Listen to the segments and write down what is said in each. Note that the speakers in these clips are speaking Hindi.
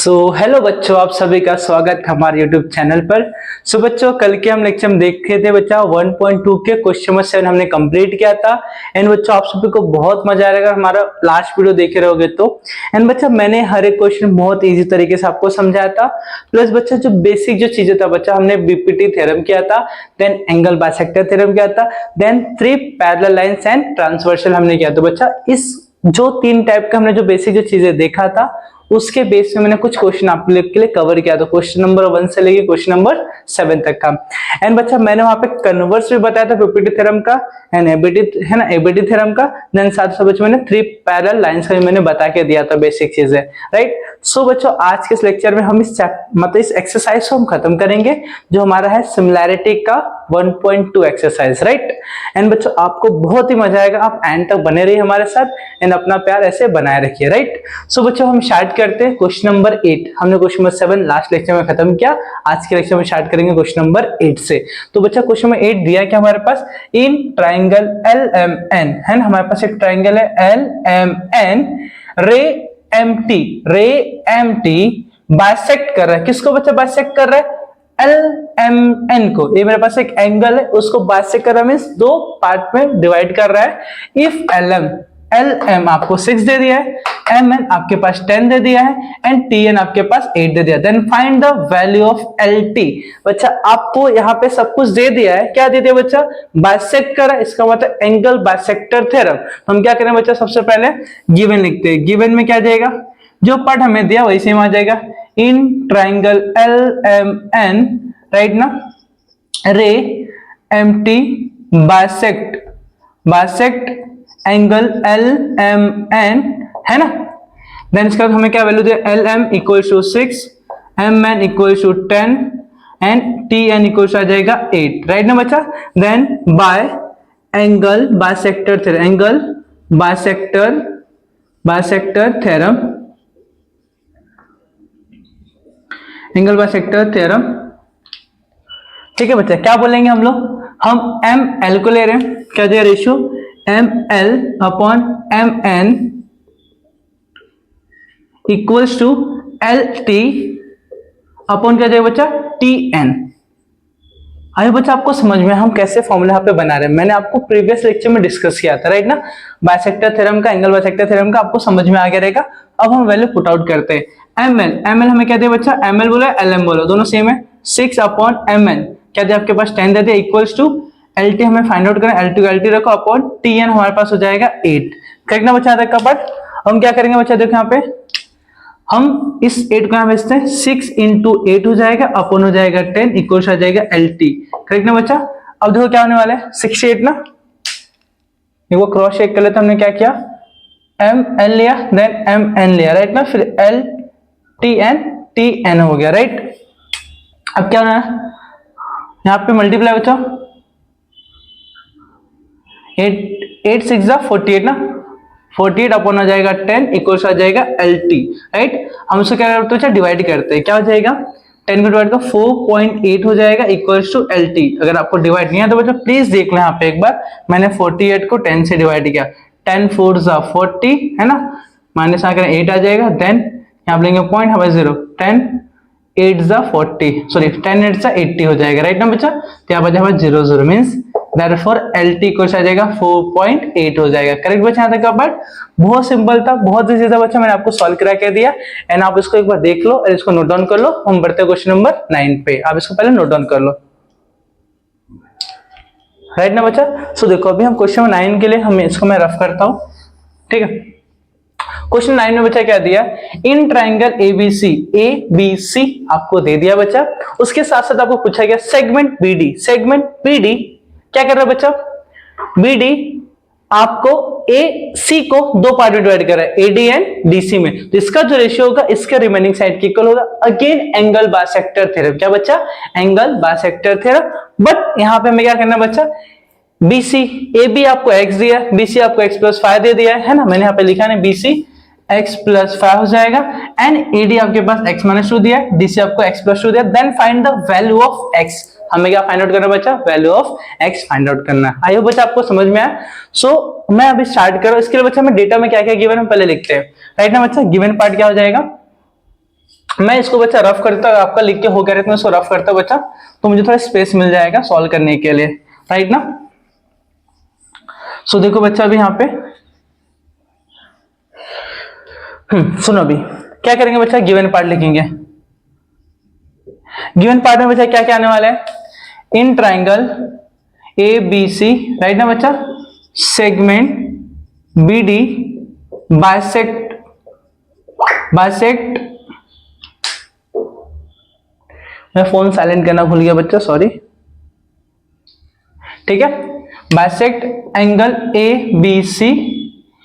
हेलो बच्चों, आप सभी का स्वागत है हमारे यूट्यूब चैनल पर। बच्चों, कल के हम लेक्चर में देख रहे थे बच्चा 1.2 के क्वेश्चन नंबर 7 हमने कंप्लीट किया था। एंड बच्चों, आप सभी को बहुत मजा आएगा हमारा लास्ट वीडियो देखे रहोगे तो। एंड बच्चा, मैंने हर एक क्वेश्चन बहुत इजी तरीके से आपको समझाया था। प्लस बच्चा, जो बेसिक जो चीजें था बच्चा, हमने बीपीटी थ्योरम किया था, देन एंगल बाइसेक्टर थ्योरम किया था, then 3 parallel lines and transversal हमने किया। तो बच्चा, इस जो 3 टाइप का हमने जो बेसिक जो चीजें देखा था उसके बेस में मैंने कुछ क्वेश्चन आप लोग के लिए कवर किया था, क्वेश्चन नंबर 1 से लेके क्वेश्चन नंबर 7 तक का। एंड बच्चा, मैंने वहां पे कन्वर्स भी बताया था पीपीटी थ्योरम का एंड एबीटी है ना, एबीटी थ्योरम का। देन साथ साथ बच्चों मैंने 3 पैरेलल लाइंस का भी मैंने बता के दिया था बेसिक चीजें, राइट। सो बच्चों, आज के इस लेक्चर में हम इस एक्सरसाइज को हम खत्म करेंगे जो हमारा है सिमिलैरिटी का 1.2 एक्सरसाइज, राइट। एंड बच्चों, आपको बहुत ही मजा आएगा, आप एंड तक बने रहिए हमारे साथ एंड अपना प्यार ऐसे बनाए रखिए, राइट। सो बच्चों, हम स्टार्ट करते हैं क्वेश्चन नंबर 8। हमने क्वेश्चन नंबर 7 लास्ट लेक्चर में खत्म किया। आज के लेक्चर में स्टार्ट करेंगे क्वेश्चन नंबर 8 से। तो बच्चा, क्वेश्चन नंबर 8 दिया क्या हमारे पास, इन ट्राइंगल LMN है ना, हमारे पास एक ट्राइंगल है LMN, रे MT बाइसेक्ट कर रहा है। किसको बच्चा बाइसेक्ट कर रहा है? LMN को। ये मेरे पास एक एंगल है, उसको बाइसेक्ट कर रहा है, मींस 2 पार्ट में डिवाइड कर रहा है। इफ LM आपको 6 दे दिया है, MN आपके पास 10 दे दिया है एंड TN आपके पास 8 दे दिया है, then find the value of LT। बच्चा, आपको यहाँ पे सब कुछ दे दिया है। क्या दे दिया बच्चा? बाइसेक्ट कर रहा है, इसका मतलब एंगल बाइसेक्टर थ्योरम। हम क्या करें बच्चा, सबसे पहले गिवन लिखते हैं। गिवन में क्या जाएगा, जो पार्ट हमें दिया वही सेम आ जाएगा। इन ट्राइंगल LMN, राइट ना, रे MT बाइसेक्ट एंगल LMN है ना। देन इसका हमें क्या वैल्यू दिया, LM equal to 6, MN equal to 10 and TN equal to आ जाएगा 8, राइट ना बच्चा। Then by angle bisector theorem, angle bisector theorem, ठीक है बच्चा। क्या बोलेंगे हम लोग, हम ML को ले रहे हैं, क्या दिया ratio, ML upon MN equals to LT upon क्या जाएगा बच्चा, TN। आइए बच्चा, आपको समझ में हम कैसे फॉर्मूला यहाँ पे बना रहे हैं, मैंने आपको प्रीवियस लेक्चर में डिस्कस किया था, राइट ना, बाइसेक्टर थ्योरम का, एंगल बाइसेक्टर थ्योरम का, आपको समझ में आ गया रहेगा। अब हम वैल्यू पुट आउट करते हैं। ML हमें क्या दिया बच्चा, ML बोला LM बोला, दोनों सेम है। 6 अपॉन MN क्या दिया आपके पास, 10 दे दिया, इक्वल्स टू LT हमें फाइंड आउट करना है, LT को LT रखो अपॉन TN हमारे पास हो जाएगा 8, करेक्ट ना बच्चा तक का पार्ट। हम क्या करेंगे बच्चा, देखो यहाँ पे हम इस 8 को यहाँ भेजते हैं, 6 इंटू 8 हो जाएगा अपॉन हो जाएगा 10 इक्वल्स आ जाएगा LT, करेक्ट ना बच्चा। अब देखो क्या होने वाला है, 68 ना, देखो क्रॉस चेक कर लेते, हमने क्या किया, ML लिया देन MN लिया, राइट ना, फिर TN हो गया, राइट। अब क्या होना है, यहाँ पे मल्टीप्लाई बच्चा, 8 6 जा 48 ना, 48 अपॉन हो जाएगा 10 इक्वल्स आ जाएगा LT, राइट। हम उसको क्या करते हैं, डिवाइड करते हैं, क्या हो जाएगा, 10 को डिवाइड कर 4.8 हो जाएगा इक्वल्स टू LT। अगर आपको डिवाइड नहीं है तो बच्चा प्लीज देख लें यहाँ पे एक बार, मैंने 48 को 10 से डिवाइड किया, 10 4 जा 40 है ना, माइनस आकर 8 आ जाएगा, देन यहाँ लेंगे पॉइंट हमारे 0, 10 8 जा 40 सॉरी 10 8 जा 80 हो जाएगा, राइट ना बच्चा। तो यहाँ पर हमारा 0 0 मींस Therefore LT को आ जाएगा 4.8 हो जाएगा, करेक्ट बच्चा। यहाँ तक का पार्ट बहुत सिंपल था, बहुत इजी था बच्चा, मैंने आपको सॉल्व करा के दिया एंड आप इसको एक बार देख लो और इसको नोट डाउन कर लो। हम बढ़ते हैं क्वेश्चन नंबर 9 पे, आप इसको पहले नोट डाउन कर लो, राइट ना बच्चा। सो देखो अभी हम क्वेश्चन नंबर 9 के लिए हम इसको मैं रफ करता हूं, ठीक है। क्वेश्चन 9 में बच्चा क्या दिया, इन ट्राइंगल ABC आपको दे दिया बच्चा, उसके साथ साथ आपको पूछा गया सेगमेंट BD क्या कर रहा है बच्चा, BD आपको AC को 2 पार्ट में डिवाइड कर रहा है, AD एंड DC में, तो इसका जो रेशियो होगा इसके रिमेनिंग साइड के इक्वल होगा। अगेन एंगल बाइसेक्टर थ्योरम, क्या बच्चा, एंगल बाइसेक्टर थ्योरम। बट यहां पे हमें क्या करना है बच्चा, BC AB आपको x दिया, BC आपको x प्लस 5 दे दिया है ना, मैंने यहाँ पे लिखा है BC x प्लस 5 हो जाएगा एंड AD आपके पास x माइनस 2 दिया है, DC आपको x प्लस 2 दिया, then find the value of x। हमें क्या फाइंड आउट करना बच्चा, value of x find out करना। आई होप बच्चा आपको समझ में आया। सो मैं अभी स्टार्ट करूं, इसके लिए बच्चा मैं डेटा में क्या क्या गिवन है पहले लिखते हैं, राइट ना बच्चा। गिवन पार्ट क्या हो जाएगा, मैं इसको बच्चा रफ करता हूँ, आपका लिख के हो गया, मैं इसको रफ करता हूँ बच्चा, तो मुझे थोड़ा स्पेस मिल जाएगा सॉल्व करने के लिए, राइट ना। सो देखो बच्चा अभी यहाँ पे सुनो अभी क्या करेंगे बच्चा, गिवन पार्ट लिखेंगे। गिवन पार्ट में बच्चा क्या क्या आने वाला है, in triangle A B C, right ना बच्चा, सेगमेंट बी डी, बाइसेक्ट मैं फोन साइलेंट करना भूल गया बच्चा, सॉरी, ठीक है। Bisect angle A B C,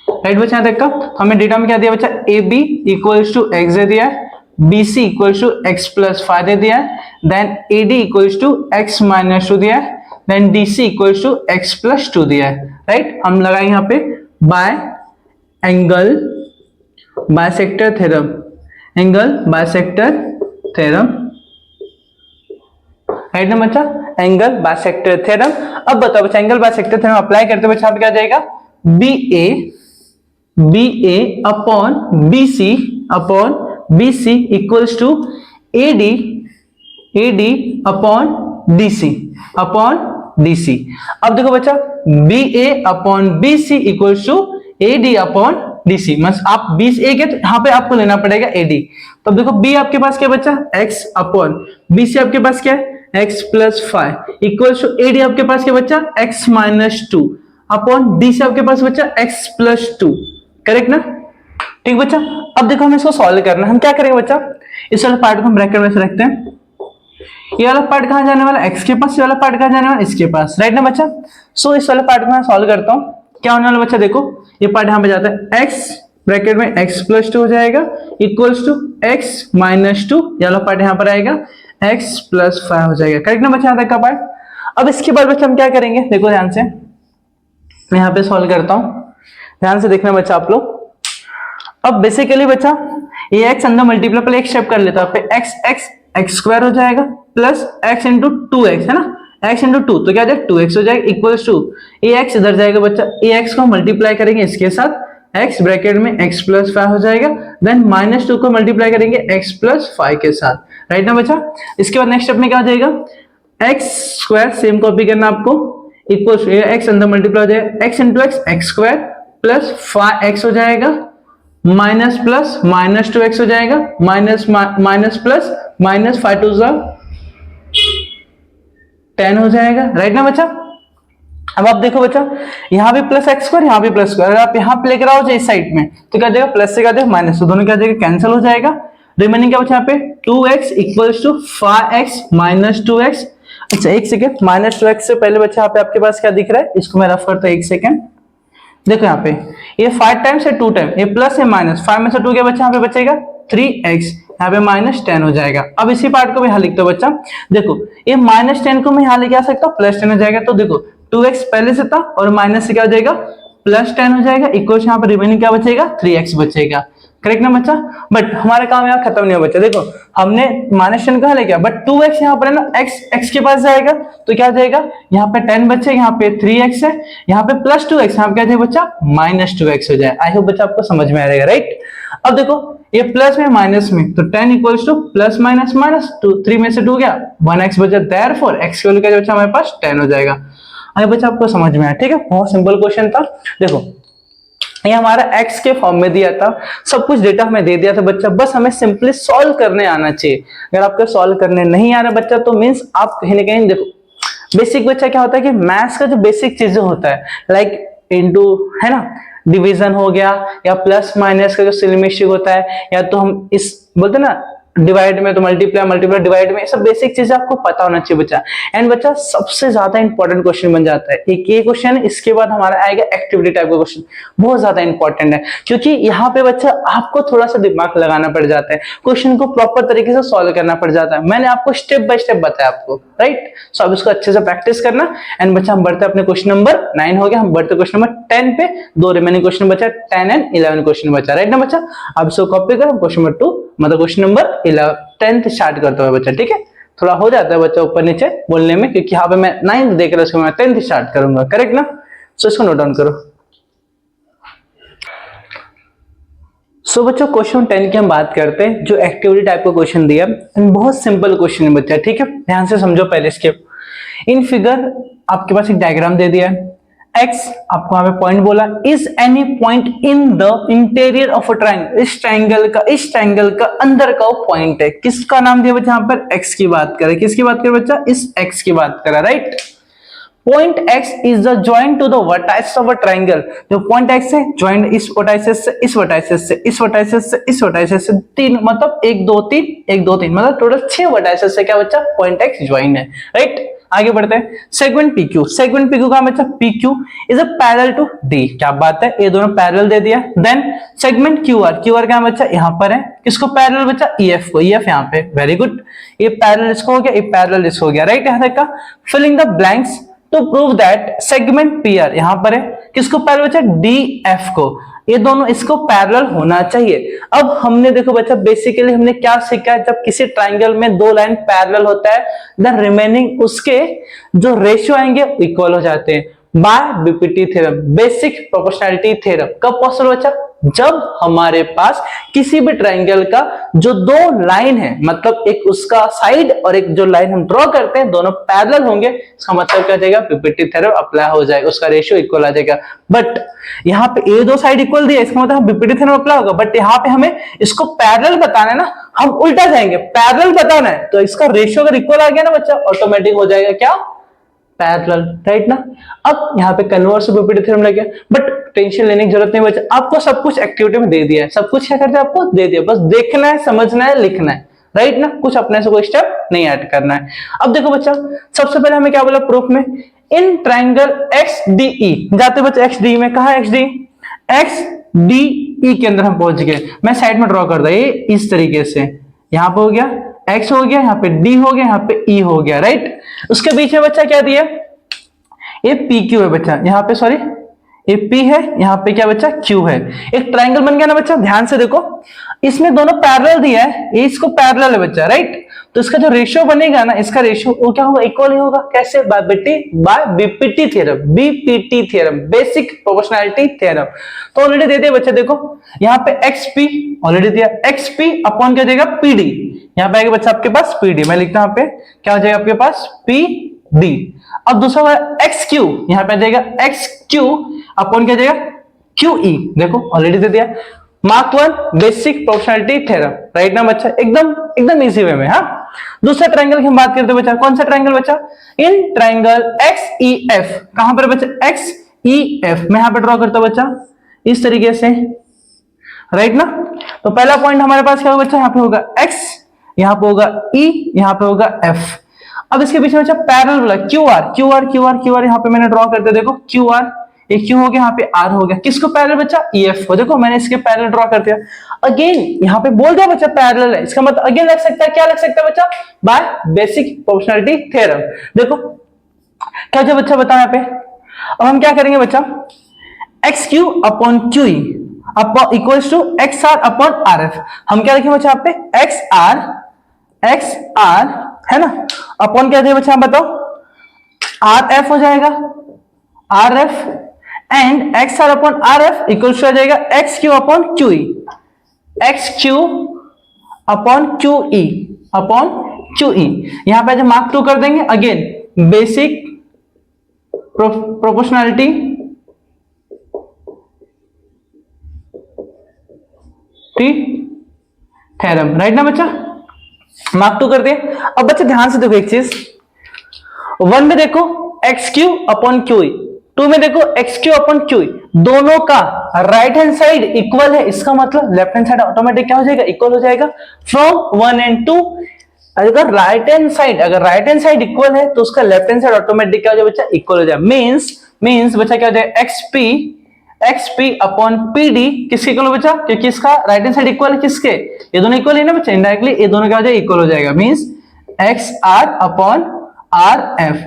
right बच्चा, यहां तक का हमें डेटा में क्या दिया बच्चा, A B equals to X दे दिया है, B C equals to X plus 5 दे दिया है, then A D equals to X minus 2 दिया है, then D C equals to X plus 2 दिया है, राइट। हम लगाएंगे यहाँ पे by angle bisector theorem, angle bisector theorem, right ना बच्चा, एंगल बाइसेक्टर थ्योरम। अब बताओ बच्चा, एंगल बाइसेक्टर थ्योरम अप्लाई करते बच्चा क्या जाएगा, B A upon B C equals to A D upon D C. अब देखो बच्चा, B A upon B C equals to A D upon D C, मतलब आप 20 ए के, तो यहाँ पे आपको लेना पड़ेगा ए डी। तो देखो बी आपके पास क्या बच्चा, x अपॉन बी सी आपके पास क्या है, x प्लस 5 इक्वल्स टू ए डी आपके पास क्या बच्चा, x minus 2 upon D C आपके पास बच्चा x प्लस 2, करेक्ट ना, ठीक बच्चा। अब देखो हमें इसको सॉल्व करना है, हम क्या करेंगे बच्चा, इस वाले पार्ट को हम ब्रैकेट में से रखते हैं, ये वाला पार्ट कहां जाने वाला, x के पास, ये वाला पार्ट कहां जाने वाला, इसके पास, राइट ना बच्चा। सो इस वाले पार्ट को मैं सॉल्व करता हूं, क्या होने वाला बच्चा, देखो ये पार्ट यहां पे जाता है, x ब्रैकेट में x प्लस 2 हो जाएगा इक्वल्स टू x माइनस 2, ये वाला पार्ट यहां पर आएगा x प्लस 5 हो जाएगा, करेक्ट ना बच्चा, यहां तक का पार्ट। अब इसके बाद बच्चा हम क्या करेंगे, देखो ध्यान से, मैं यहां पे सॉल्व करता हूं, ध्यान से देखना बच्चा आप लोग। अब बेसिकली बच्चा ये x अंदर मल्टीप्लाई, पहले एक स्टेप कर लेता हूं, पे x स्क्वायर हो जाएगा प्लस x इंटू 2x, है ना, x इंटू 2 तो क्या आ जाएगा 2x हो जाएगा इक्वल्स टू ax इधर जाएगा बच्चा, ax को मल्टीप्लाई करेंगे इसके साथ, x ब्रैकेट में x प्लस 5 हो जाएगा, देन माइनस 2 को मल्टीप्लाई करेंगे x प्लस 5 के साथ, राइट ना बच्चा। इसके बाद नेक्स्ट स्टेप में क्या हो जाएगा, x स्क्वायर सेम कॉपी करना आपको, इक्वल्स टू x अंदर मल्टीप्लाई हो जाएगा, x into x square plus 5x हो जाएगा, माइनस प्लस माइनस 2x हो जाएगा, माइनस प्लस माइनस 5 टू 10 हो जाएगा, राइट ना बच्चा। अब आप देखो बच्चा, यहाँ भी प्लस एक्स स्क्वायर, यहाँ भी प्लस स्क्वायर, अगर आप यहाँ पे लेकर आओ इस साइड में तो क्या जाएगा, प्लस से क्या जाएगा माइनस, तो दोनों क्या जाएगा कैंसिल हो जाएगा, रिमेनिंग क्या बच्चा यहाँ पे 2x equals to 5x minus 2x। अच्छा एक सेकेंड, माइनस 2x से पहले बच्चा यहाँ पे आपके पास क्या दिख रहा है, इसको मैं रफ करता हूँ, एक सेकेंड, देखो यहाँ पे ये 5 टाइम्स है 2 टाइम, ये प्लस है माइनस, 5 में से 2 क्या बच्चा यहाँ पे बचेगा 3x, यहाँ पे माइनस 10 हो जाएगा। अब इसी पार्ट को मैं यहाँ लिखता हूँ बच्चा, देखो ये माइनस 10 को मैं यहाँ लेके आ सकता हूँ, प्लस 10 हो जाएगा, तो देखो 2x पहले से था और माइनस से क्या हो जाएगा प्लस 10 हो जाएगा, इक्वल यहाँ पर रिमेनिंग क्या बचेगा 3x बचेगा, करेक्ट ना बच्चा। बट हमारा काम यहाँ खत्म नहीं हो बच्चा, देखो हमने माइनस 10 कहाँ लेके आया, बट 2x यहाँ पर है ना, x के पास जाएगा तो क्या जाएगा, यहाँ पे 10 बचे, यहाँ पे 3x है, यहाँ पे प्लस 2x, यहाँ पे क्या जाएगा बच्चा माइनस 2x हो जाए। आई होप बच्चा आपको समझ में आ रहेगा, राइट। अब देखो ये प्लस में माइनस में, तो 10 equals two plus minus minus 2, 3 में से 2 गया 1x बचा, देयरफॉर x की वैल्यू क्या बच्चा हमारे पास 10 हो जाएगा। आई बच्चा आपको समझ में आया, ठीक है, बहुत सिंपल क्वेश्चन था। देखो ये हमारा x के फॉर्म में दिया था, सब कुछ डेटा हमें दे दिया था बच्चा, बस हमें सिंपली सॉल्व करने आना चाहिए। अगर आपको सॉल्व करने नहीं आ रहा बच्चा तो मींस आप कहीं ना कहीं, देखो बेसिक बच्चा क्या होता है कि मैथ्स का जो बेसिक चीजें होता है लाइक इनटू, है ना, डिवीजन हो गया, या प्लस माइनस का जो सिमेट्रिक होता है, या तो हम इस बोलते ना डिवाइड में तो मल्टीप्लाई डिवाइड में, सब बेसिक चीजें आपको पता होना चाहिए बच्चा। एंड बच्चा सबसे ज्यादा इंपॉर्टेंट क्वेश्चन बन जाता है एक ये क्वेश्चन, इसके बाद हमारा आएगा एक्टिविटी टाइप का क्वेश्चन, बहुत ज्यादा इंपॉर्टेंट है, क्योंकि यहाँ पे बच्चा आपको थोड़ा सा दिमाग लगाना पड़ जाता है, क्वेश्चन को प्रॉपर तरीके से सॉल्व करना पड़ जाता है। मैंने आपको स्टेप बाय स्टेप बताया आपको, राइट। सो अब इसको अच्छे से प्रैक्टिस करना। एंड बच्चा हम बढ़ते अपने क्वेश्चन नंबर 9 हो गया, हम बढ़ते क्वेश्चन नंबर 10 पे, 2 रिमेनिंग क्वेश्चन बचा, 10 एंड 11 क्वेश्चन बचा, राइट ना बच्चा। अब इसको कॉपी कर, क्वेश्चन नंबर 2 मतलब क्वेश्चन नंबर 10th स्टार्ट करता हूँ बच्चा, ठीक है। थोड़ा हो जाता है बच्चा ऊपर नीचे बोलने में, क्योंकि यहाँ पे मैं 9th देख रहा हूँ, मैं 10th स्टार्ट करूंगा, करेक्ट ना। सो इसको नोट डाउन करो। सो बच्चों क्वेश्चन 10 की हम बात करते हैं, जो एक्टिविटी टाइप का क्वेश्चन दिया। बहुत सिंपल क्वेश्चन है बच्चा, ठीक है, ध्यान से समझो पहले इसके। इन फिगर आपके पास एक डायग्राम दे दिया है, एक्स आपको वहां पे पॉइंट बोला, is any point in the interior of a triangle, इस ट्राइंगल का अंदर का वो पॉइंट है। किसका नाम दिया बच्चा? यहाँ पर एक्स की बात करें, किसकी बात करें बच्चा? इस एक्स की बात करें, right. Point x is the joint to the vertices of a triangle. जो पॉइंट x है जॉइंट इस वर्टाइसेस से, इस वर्टाइसेस से, इस वर्टाइसेस से, इस वर्टाइसेस से, तीन मतलब 1 2 3 1 2 3 मतलब टोटल 6 वर्टाइसेस से क्या बच्चा? पॉइंट x ज्वाइन है, राइट। आगे बढ़ते हैं, सेगमेंट PQ। सेगमेंट PQ का बच्चा PQ is a parallel to D। क्या बात है, ये दोनों पैरेलल दे दिया। देन सेगमेंट QR, QR का बच्चा यहां पर है, किसको पैरेलल बच्चा? EF को, EF यहां पे, वेरी गुड। ये पैरेलल इसको हो गया, ये पैरेलल इसको हो गया, राइट। यहां तक का filling the blanks to prove that segment PR यहां पर है, किसको पैरेलल बच्चा? DF को। ये दोनों इसको पैरेलल होना चाहिए। अब हमने देखो बच्चा बेसिकली हमने क्या सीखा है, जब किसी ट्राइंगल में दो लाइन पैरेलल होता है, द रिमेनिंग उसके जो रेशियो आएंगे इक्वल हो जाते हैं by BPT theorem, basic proportionality theorem. कब पॉसिबल बच्चा? जब हमारे पास किसी भी ट्राइंगल का जो दो लाइन है, मतलब एक उसका साइड और एक जो लाइन हम ड्रॉ करते हैं, दोनों पैरेलल होंगे, इसका मतलब क्या जाएगा? बीपीटी थ्योरम अप्लाई हो जाएगा, उसका रेशियो इक्वल आ जाएगा। बट यहाँ पे ये दो साइड इक्वल दिया, इसका मतलब बीपीटी थ्योरम अप्लाई होगा। बट यहाँ पे हमें इसको पैरेलल बताना है ना, हम उल्टा जाएंगे, पैरेलल बताना है तो इसका रेशियो अगर इक्वल आ गया ना बच्चा, ऑटोमेटिक हो जाएगा क्या? पैरेलल, राइट ना। अब यहाँ पे कन्वर्स बीपीटी थ्योरम लग गया, बट टेंशन लेने की जरूरत नहीं बच्चा, आपको सब कुछ एक्टिविटी में दे दिया है, सब कुछ क्या करते हैं आपको दे दिया, बस देखना है, समझना है, लिखना है, राइट ना। कुछ अपने से कोई स्टेप नहीं ऐड करना है। अब देखो बच्चा, सबसे पहले हमें क्या बोला प्रूफ में? इन ट्राइंगल XDE जाते बच्चा, XDE में कहा XDE, XDE के अंदर हम पहुंच गए। मैं साइड में ड्रॉ कर दे इस तरीके से, यहां पे हो गया X हो गया, यहाँ पे D हो गया, यहाँ पे E हो गया, राइट। उसके बीच में बच्चा क्या दिया? ये PQ है बच्चा, यहाँ पे सॉरी ये P है, यहाँ पे क्या बच्चा? Q है। एक ट्राइंगल बन गया ना बच्चा, ध्यान से देखो, इसमें दोनों पैरेलल दिया है, ये इसको पैरेलल है बच्चा, राइट। तो इसका जो रेशियो बनेगा ना, इसका रेशियो वो क्या होगा? इक्वल ही होगा। कैसे? By BPT theorem, BPT theorem, basic proportionality theorem. तो ऑलरेडी दे दिया बच्चा, देखो यहाँ पे XP ऑलरेडी दिया, XP अपॉन क्या देगा? PD। यहाँ पे आएगा बच्चा आपके पास PD, मैं लिखता हूं यहाँ पे क्या हो जाएगा आपके पास? PD। अब दूसरा XQ, यहाँ पे आ जाएगा XQ अपॉन क्या जाएगा? QE। देखो ऑलरेडी दे दिया। Mark 1 basic proportionality theorem, right ना बच्चा, एकदम इजी वे में। हाँ, दूसरा ट्राइंगल की हम बात करते हैं बच्चा, कौन सा ट्राइंगल बच्चा? In triangle XEF। कहां पर बच्चा? XEF मैं यहां पे ड्रॉ करता हूं बच्चा इस तरीके से, राइट ना। तो पहला पॉइंट हमारे पास क्या होगा बच्चा? यहाँ पे होगा X, यहाँ पे होगा E, यहाँ पे होगा F। अब इसके बीच में बच्चा पैरेलल बोला QR यहाँ पे मैंने ड्रॉ करते, देखो QR, ये Q हो गया, यहाँ पे R हो गया, किसको पैरेलल बच्चा? EF को। देखो मैंने इसके पैरेलल ड्रॉ कर दिया। अगेन यहाँ पे बोल दिया बच्चा पैरेलल है, इसका मतलब अगेन लग सकता है, क्या लग सकता है बच्चा? By basic proportionality theorem. देखो क्या जो बच्चा बताओ यहाँ पे। अब हम क्या करेंगे बच्चा? XQ upon QE upon equals to XR upon RF। हम क्या लिखेंगे बच्चा यहाँ पे? XR है ना, अपॉन क्या दिया बच्चा आप बताओ? RF हो जाएगा, RF and XR upon RF equals to आ जाएगा XQ upon QE, XQ upon QE। यहां पे जब मार्क 2 कर देंगे, again basic proportionality theorem, right ना बच्चा। मार्क 2 कर दिए। अब बच्चे ध्यान से देखो एक चीज, 1 में देखो XQ अपॉन QE, 2 में देखो XQ अपॉन QE, दोनों का राइट हैंड साइड इक्वल है, इसका मतलब लेफ्ट हैंड साइड ऑटोमेटिक क्या हो जाएगा? इक्वल हो जाएगा। फ्रॉम 1 एंड 2 अगर राइट हैंड साइड इक्वल है तो उसका लेफ्ट हैंड साइड ऑटोमेटिक क्या हो जाएगा बच्चा? इक्वल हो जाएगा। मींस बच्चा क्या हो जाएगा? XP अपॉन PD किसके इक्वल बच्चा? क्योंकि इसका राइट हैंड साइड इक्वल है किसके? ये दोनों इक्वल है ना बच्चा, इनडायरेक्टली ये दोनों क्या हो जाएगा? इक्वल हो जाएगा। Means XR upon RF,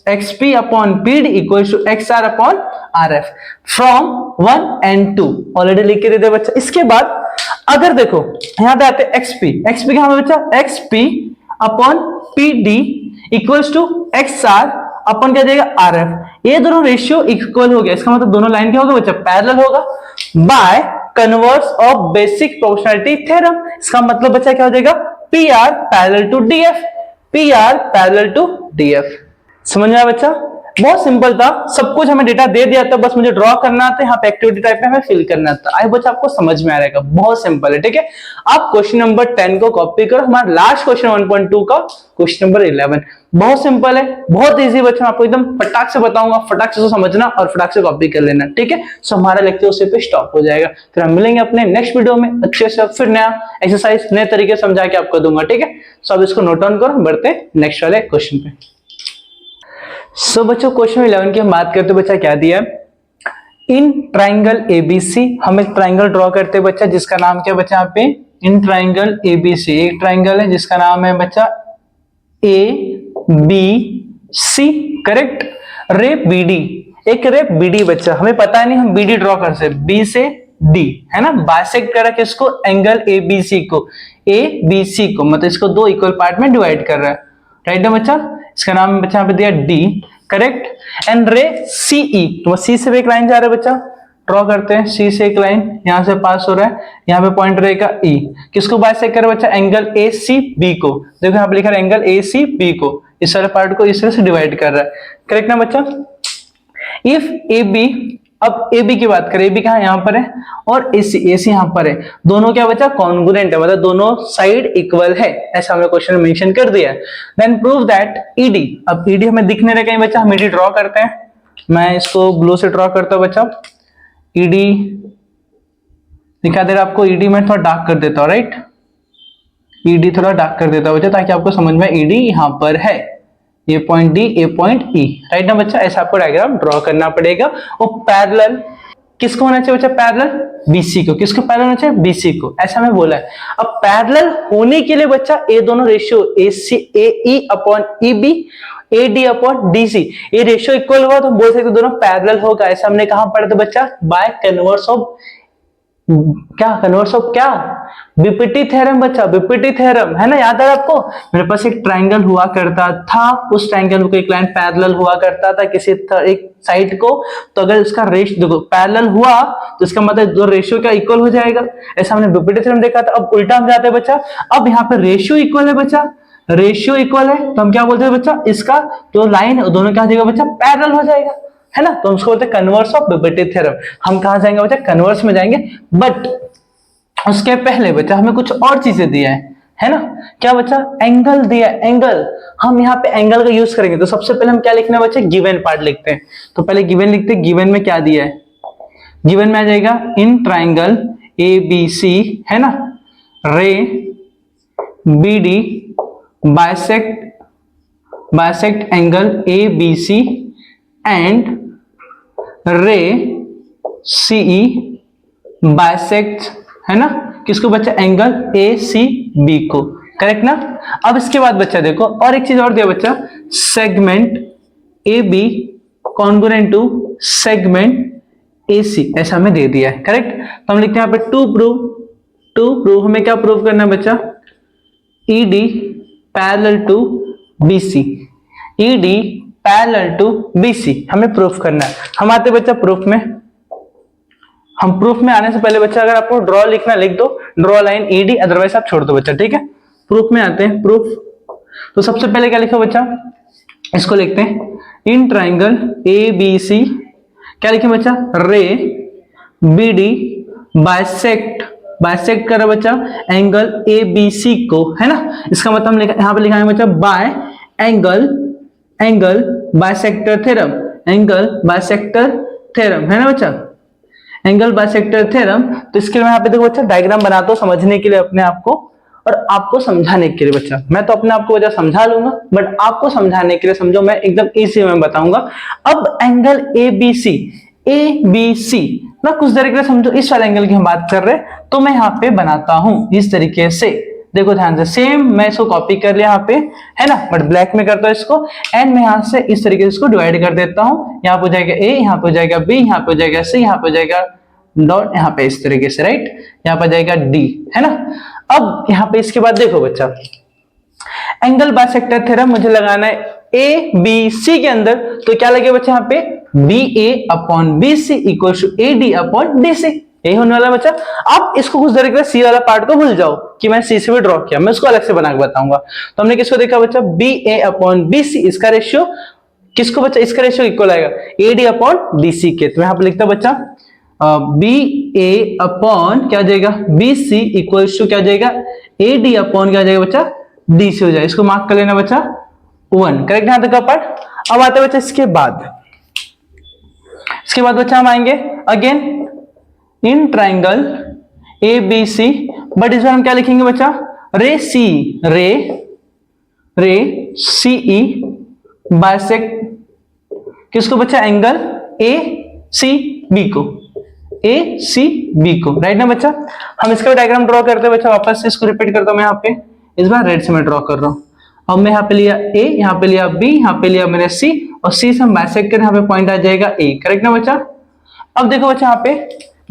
XP upon PD equals to XR upon RF from 1 and 2 already लिख के दे दे बच्चा। इसके बाद अगर देखो यहां पे आते XP क्या है बच्चा? XP upon PD equals to XR upon क्या देगा? RF। ये दोनों रेशियो इक्वल हो गया, इसका मतलब दोनों लाइन क्या होगा बच्चा? पैरेलल होगा by converse of basic proportionality theorem. इसका मतलब बच्चा क्या हो जाएगा, P R parallel to D F, P R parallel to D F. समझ में आया बच्चा, बहुत सिंपल था, सब कुछ हमें डेटा दे दिया था, बस मुझे ड्रॉ करना था, यहाँ पे एक्टिविटी टाइप में हमें फिल करना था। आई बच्चा आपको समझ में आ रहेगा, बहुत सिंपल है। ठीक है, आप क्वेश्चन नंबर 10 को कॉपी करो, हमारा लास्ट क्वेश्चन 1.2 का क्वेश्चन नंबर 11 बहुत सिंपल है, बहुत इजी बच्चा, मैं आपको एकदम फटाक से बताऊंगा, फटाक से समझना और फटाक से कॉपी कर लेना। ठीक है, सो हमारा लेक्चर उसी पे स्टॉप हो जाएगा, फिर हम मिलेंगे अपने नेक्स्ट वीडियो में अच्छे से, फिर नया एक्सरसाइज नए तरीके से समझा के आपको दूंगा। ठीक है, सो अब इसको नोट डाउन करो, बढ़ते हैं नेक्स्ट वाले क्वेश्चन पे। सो बच्चों क्वेश्चन 11 की हम बात करते बच्चा क्या दिया है, इन ट्राइंगल एबीसी, हम एक ट्राइंगल ड्रॉ करते हैं बच्चा जिसका नाम क्या बच्चा, यहाँ पे इन ट्राइंगल एबीसी, एक ट्राइंगल है जिसका नाम है बच्चा ए बी सी, करेक्ट। रे बी डी, एक रे बी डी बच्चा, हमें पता नहीं हम बी डी ड्रॉ कर सकते, बी से डी है ना, बाइसेक्ट कर रहा है किसको, एंगल ए बी सी को, ए बी सी को, मतलब इसको दो इक्वल पार्ट में डिवाइड कर रहा है, राइट ना बच्चा। इसका नाम बच्चा यहाँ पे दिया D, correct. And ray C ई, तो सी से भी एक लाइन जा रहा है बच्चा, ड्रॉ करते हैं, सी से एक लाइन यहां से पास हो रहा है, यहाँ पे पॉइंट रहेगा ई, किसको बाइसेक्ट करे बच्चा, एंगल ए सी बी को, देखो यहाँ पे लिखा है एंगल ए सी बी को, इस वाले पार्ट को इस तरह से डिवाइड कर रहा है, करेक्ट ना बच्चा। इफ ए बी, अब ए बी की बात करें, ए बी कहां, यहाँ पर है, और ए सी यहाँ पर है, दोनों क्या बच्चा कॉन्ग्रुएंट है, मतलब दोनों साइड इक्वल है, ऐसा हमने क्वेश्चन में मेंशन कर दिया है। देन प्रूव दैट ईडी, अब ईडी हमें दिखने रहे कहीं बच्चा, हम ईडी ड्रॉ करते हैं, मैं इसको ब्लू से ड्रॉ करता हूं बच्चा, ईडी दिखा दे रहा आपको, ईडी मैं थोड़ा डार्क कर देता हूं, राइट, ईडी थोड़ा डार्क कर देता हूं बच्चा ताकि आपको समझ में, ईडी यहां पर है, ये पॉइंट डी, ये पॉइंट ई, राइट ना बच्चा, ऐसा आपको डायग्राम ड्रॉ करना पड़ेगा। और पैरेलल किसको होना चाहिए बच्चा, पैरेलल बीसी को, किसको पैरेलल होना चाहिए, बीसी को, ऐसा मैं बोला है। अब पैरेलल होने के लिए बच्चा ये दोनों ratio A C A E upon E B, A D upon D C, ये रेशियो इक्वल हुआ तो हम बोल सकते दोनों पैरेलल होगा, ऐसा हमने कहां पढ़ा था बच्चा, बाय कन्वर्स ऑफ क्या, कन्वर्स ऑफ क्या, बीपीटी थ्योरम बच्चा, बीपीटी थ्योरम है ना, याद है आपको, मेरे पास एक ट्राइंगल हुआ करता था, उस ट्राइंगल को एक लाइन पैरेलल हुआ करता था किसी एक साइड को, तो अगर इसका रेशियो देखो पैरेलल हुआ तो इसका मतलब दो रेशियो का इक्वल हो जाएगा, ऐसा हमने बीपीटी थ्योरम देखा था। अब उल्टा हम जाते हैं बच्चा, अब यहाँ पे रेशियो इक्वल है बच्चा, रेशियो इक्वल है तो हम क्या बोलते हैं बच्चा, इसका जो लाइन है दोनों क्या हो जाएगा बच्चा, पैरेलल हो जाएगा, है ना, तो हम उसको बोलते हैं कन्वर्स ऑफ बीपीटी थ्योरम। हम कहां जाएंगे बच्चा, कन्वर्स में जाएंगे, बट उसके पहले बच्चा हमें कुछ और चीजें दिया है ना, क्या बच्चा, एंगल दिया, एंगल, हम यहाँ पे एंगल का यूज करेंगे, तो सबसे पहले हम क्या लिखना है बच्चा, गिवन पार्ट लिखते हैं, तो पहले गिवन लिखते हैं, गिवन में क्या दिया है, गिवन में आ जाएगा इन ट्राइंगल ए बी सी, है ना, ray B D bisect angle A B C and ray C E bisect, है ना, किसको बच्चा, एंगल ए सी बी को, करेक्ट ना। अब इसके बाद बच्चा देखो और एक चीज और दिया बच्चा, segment A B congruent to segment A C, ऐसा हमें दे दिया है, करेक्ट। तो हम लिखते हैं यहाँ पे टू प्रूव, हमें क्या प्रूव करना है बच्चा, E D parallel to B C, E D parallel to B C हमें प्रूफ करना है। हम आते बच्चा प्रूफ में, हम प्रूफ में आने से पहले बच्चा अगर आपको ड्रॉ लिखना लिख दो, draw line E D, otherwise आप छोड़ दो बच्चा, ठीक है। प्रूफ में आते हैं, प्रूफ, तो सबसे पहले क्या लिखो बच्चा, इसको लिखते हैं इन ट्राइंगल ए बी सी, क्या लिखे बच्चा, रे बी डी बाइसेक्ट कर बच्चा एंगल ए बी सी को, है ना, इसका मतलब हम यहाँ पे लिखाएंगे बच्चा bye angle bisector theorem, angle bisector theorem, है ना बच्चा, एंगल बाइसेक्टर थ्योरम। तो इसके लिए मैं यहाँ पे देखो बच्चा डायग्राम बनाता हूँ समझने के लिए अपने आप को और आपको समझाने के लिए बच्चा, मैं तो अपने आप को वजह समझा लूंगा बट आपको समझाने के लिए समझो, मैं एकदम इजी में बताऊंगा। अब एंगल ए बी सी ना कुछ तरीके से समझो, इस वाले एंगल की हम बात कर रहे हैं, तो मैं यहाँ पे बनाता हूं इस तरीके से, देखो ध्यान से, सेम मैं इसको कॉपी कर लिया यहाँ पे, है ना, बट ब्लैक में करता हूं इसको, एंड मैं यहाँ से इस तरीके से इसको डिवाइड कर देता हूँ, यहाँ पे हो जाएगा ए, यहाँ पे हो जाएगा बी, यहाँ पे हो जाएगा सी, यहाँ पे हो जाएगा डॉट, यहाँ पे इस तरीके से, राइट, यहाँ पे जाएगा डी, है ना। अब यहाँ पे इसके बाद देखो बच्चा, एंगल बाइसेक्टर थ्योरम मुझे लगाना है ए बी सी के अंदर, तो क्या लगे बच्चा यहाँ पे B A upon B C equal to A D upon D C, यही होने वाला है बच्चा। अब इसको कुछ देर के लिए सी वाला पार्ट को भूल जाओ कि मैं सी से भी ड्रॉ किया, मैं उसको अलग से बना के बताऊंगा। तो हमने किसको देखा बच्चा, B A upon B C, इसका रेशियो किसको बच्चा, इसका रेशियो इक्वल आएगा A D upon D C के। तो यहाँ पे लिखता बच्चा बी ए अपॉन क्या हो जाएगा बी सी इक्वल्स टू क्या हो जाएगा ए डी अपॉन क्या हो जाएगा बच्चा डी सी हो जाएगा। इसको मार्क कर लेना बच्चा 1, करेक्ट यहां तक का पार्ट। अब आता है बच्चा इसके बाद बच्चा हम आएंगे again in triangle A B C, but इस बार हम क्या लिखेंगे बच्चा, रे सी ई बाइसेक्ट किसको बच्चा, एंगल ए सी बी को, ए सी बी को, राइट ना बच्चा। हम इसका डायग्राम ड्रॉ करते हैं बच्चा, वापस से इसको रिपीट करता हूं मैं यहाँ पे, इस बार रेड से मैं ड्रॉ कर रहा हूं। अब मैं यहाँ पे लिया ए, यहाँ पे लिया बी, यहाँ पे लिया मैंने सी, और सी से हम बाइसेक्ट करें, यहाँ पे पॉइंट आ जाएगा ए, करेक्ट ना बच्चा। अब देखो बच्चा यहाँ पे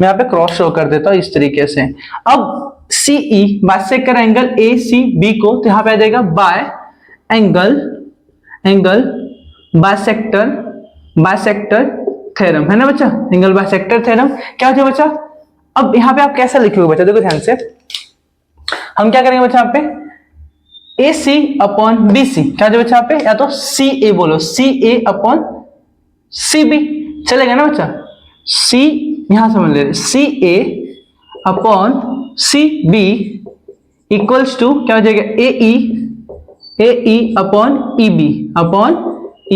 मैं यहाँ पे क्रॉस शो कर देता हूँ इस तरीके से। अब सी ई बाइसेक्ट कर एंगल ए सी बी को, तो यहाँ पे आ जाएगा बाय एंगल बाइसेक्टर थ्योरम, है ना बच्चा, एंगल बाइसेक्टर थ्योरम क्या हो जाएगा बच्चा। अब यहाँ पे आप कैसा लिखोगे बच्चा, देखो ध्यान से, हम क्या करेंगे बच्चा यहाँ पे ए सी अपॉन बी सी, क्या हो जाएगा बच्चा यहाँ पे, या तो सी ए बोलो, सी ए अपॉन सी बी चलेगा ना बच्चा, सी यहां समझ ले, C A upon C B equals to क्या हो जाएगा A E upon E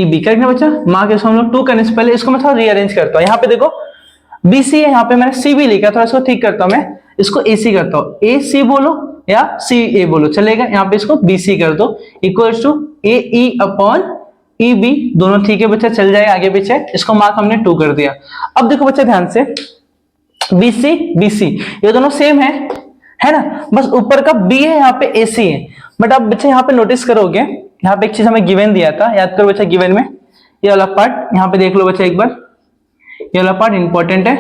B, correct ना बच्चा। मार्क इसको हम लोग 2 करने से पहले इसको मैं थोड़ा रीअरेंज करता हूं। यहाँ पे देखो बी सी है, यहाँ पे मैंने सी बी लिखा, थोड़ा इसको ठीक करता हूं, मैं इसको ए सी करता हूं, ए सी बोलो या सी ए बोलो चलेगा, यहाँ पे इसको बी सी कर दो equals to A E upon E B, दोनों ठीक है बच्चा, चल जाएगा आगे पीछे। इसको मार्क हमने 2 कर दिया। अब देखो बच्चा ध्यान से, बी सी ये दोनों सेम है ना, बस ऊपर का बी है, यहाँ पे ए सी है। बट अब बच्चे यहाँ पे नोटिस करोगे, यहाँ पे एक चीज हमें गिवन दिया था, याद करो बच्चा गिवन में ये वाला पार्ट, यहाँ पे देख लो बच्चा एक बार, ये वाला पार्ट इंपॉर्टेंट है।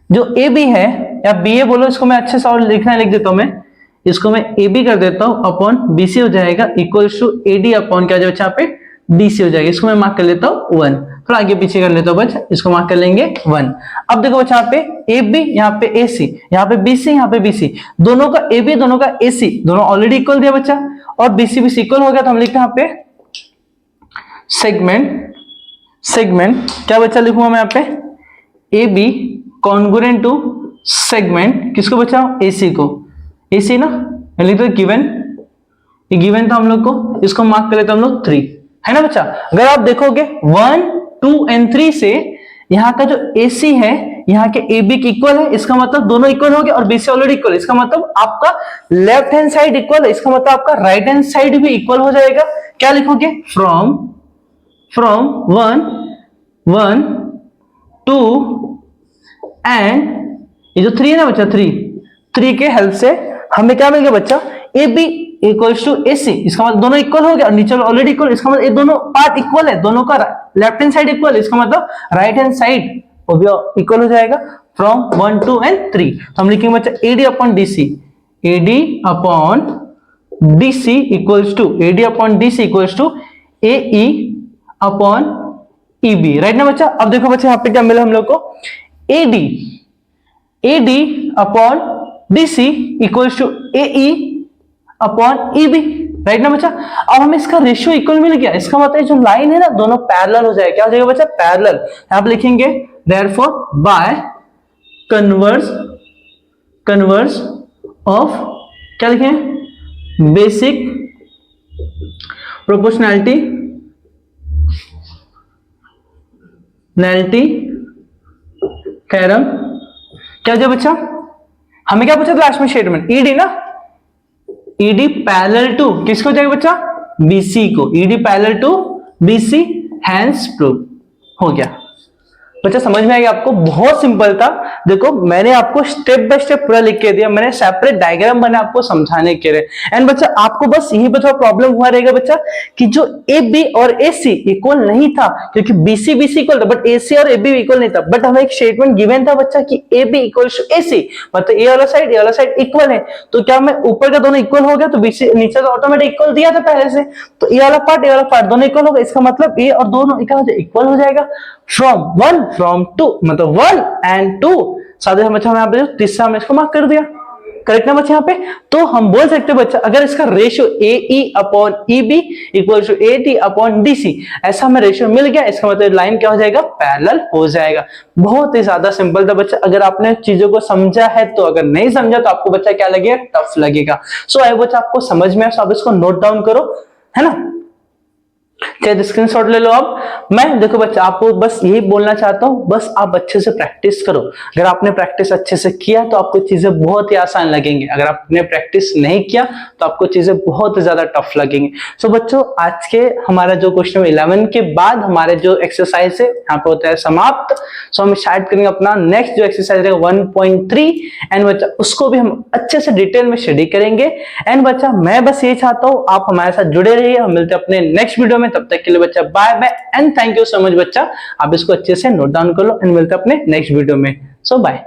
जो ए बी है या बी ए बोलो, इसको मैं अच्छे से और लिखना लिख देता हूं, मैं इसको मैं ए बी कर देता हूं अपॉन बी सी हो जाएगा equals to A D upon क्या जाएगा यहाँ पे डी सी हो जाएगा। इसको मैं मार्क कर लेता हूं 1, थोड़ा आगे पीछे कर लेता हूं बच्चा, इसको मार्क कर लेंगे 1। अब देखो बच्चा यहाँ पे ए बी, यहाँ पे ए सी, यहाँ पे बी सी, यहाँ पे बी सी, दोनों का ए बी दोनों का ए सी दोनों ऑलरेडी इक्वल दिया बच्चा, और बी सी इक्वल हो गया, तो हम लिखते हैं यहाँ पे सेगमेंट क्या बच्चा लिखूंगा मैं यहाँ पे A B congruent to segment किसको बच्चा, ए सी को, ए सी ना लिख दो गिवन, ये गिवन था हम लोग को, इसको मार्क कर लेते हम लोग 3, है ना बच्चा। अगर आप देखोगे 1, 2 एंड 3 से यहाँ का जो AC है यहाँ के AB के इक्वल है, इसका मतलब दोनों इक्वल हो गए, और BC ऑलरेडी इक्वल है, इसका मतलब आपका लेफ्ट हैंड साइड इक्वल है, इसका मतलब आपका राइट हैंड साइड भी इक्वल हो जाएगा। क्या लिखोगे, फ्रॉम 1 2 एंड ये जो 3 है ना बच्चा, 3 के हेल्प से हमें क्या मिल गया बच्चा, AB इक्वल्स टू AC, इसका मतलब दोनों इक्वल हो गया, और नीचे ऑलरेडी इक्वल, इसका मतलब ये दोनों पार्ट इक्वल है, दोनों का लेफ्ट हैंड साइड इक्वल है, इसका मतलब राइट हैंड साइड वो भी इक्वल हो जाएगा फ्रॉम 1 2 एंड 3। तो हम लिखेंगे बच्चा AD upon DC, AD upon DC equals to AE upon EB, right ना बच्चा। अब देखो बच्चा यहाँ पे क्या मिला हम लोग को, AD upon DC equals to AE upon EB, right ना बच्चा। अब हमें इसका रेशियो इक्वल मिल गया, इसका मतलब जो लाइन है ना दोनों पैरेलल हो जाएगा, क्या हो जाएगा बच्चा, पैरेलल। यहां पे लिखेंगे देयरफॉर बाय कन्वर्स ऑफ क्या लिखें, बेसिक प्रोपोर्शनैलिटी थ्योरम क्या हो जाएगा बच्चा, हमें क्या पूछा था लास्ट में स्टेटमेंट, ED ना, ED पैरेलल टू किसको हो जाएगा बच्चा, BC को, ED parallel to BC, hence prove हो गया। बच्चा समझ में आ गया आपको, बहुत सिंपल था। देखो मैंने आपको स्टेप बाय स्टेप पूरा लिख के दिया, मैंने सेपरेट डायग्राम बना आपको समझाने के लिए। एंड बच्चा आपको बस यही बता प्रॉब्लम हुआ रहेगा बच्चा कि जो AB और AC इक्वल नहीं था, क्योंकि BC इक्वल था बट AC और AB इक्वल नहीं था, बट हमें एक स्टेटमेंट गिवन था बच्चा कि AB इक्वल्स टू AC, मतलब ए वाला साइड इक्वल है। तो क्या मैं ऊपर का दोनों इक्वल हो गया, तो BC नीचे तो ऑटोमेटिक इक्वल दिया था पहले से, तो ए वाला पार्ट दोनों इक्वल हो गया, इसका मतलब ए और दोनों इक्वल हो जाएगा। फ्रॉम 2 मतलब 1 and 2 साथ ही बच्चा हम यहाँ पे जो तीसरा हमने इसको मार्क कर दिया, करेक्ट ना बच्चा यहाँ पे। तो हम बोल सकते हैं बच्चा अगर इसका ratio AE upon EB equal to AD upon DC ऐसा हमें रेशियो मिल गया, इसका मतलब लाइन क्या हो जाएगा, पैरेलल हो जाएगा। बहुत ही ज्यादा सिंपल था बच्चा, अगर आपने चीजों को समझा है तो, अगर नहीं समझा तो आपको बच्चा क्या लगेगा, टफ लगेगा। सो आई बच्चा आपको समझ में आया, आप इसको नोट डाउन करो, है ना। चलिए स्क्रीनशॉट ले लो। अब मैं देखो बच्चा आपको बस यही बोलना चाहता हूं, बस आप अच्छे से प्रैक्टिस करो। अगर आपने प्रैक्टिस अच्छे से किया तो आपको चीजें बहुत ही आसान लगेंगी, अगर आपने प्रैक्टिस नहीं किया तो आपको चीजें बहुत ज्यादा टफ लगेंगी। सो बच्चों आज के हमारा जो क्वेश्चन 11 के बाद हमारे जो एक्सरसाइज है यहाँ पे होता है समाप्त। सो हम स्टार्ट करेंगे अपना नेक्स्ट जो एक्सरसाइज है 1.3 एंड बच्चा उसको भी हम अच्छे से डिटेल में स्टडी करेंगे। एंड बच्चा मैं बस ये चाहता हूँ आप हमारे साथ जुड़े रहिए, हम मिलते हैं अपने नेक्स्ट वीडियो में, तब तक के लिए बच्चा bye bye and thank you so much बच्चा। आप इसको अच्छे से नोट डाउन कर लो एंड मिलते हैं अपने नेक्स्ट वीडियो में। सो बाय।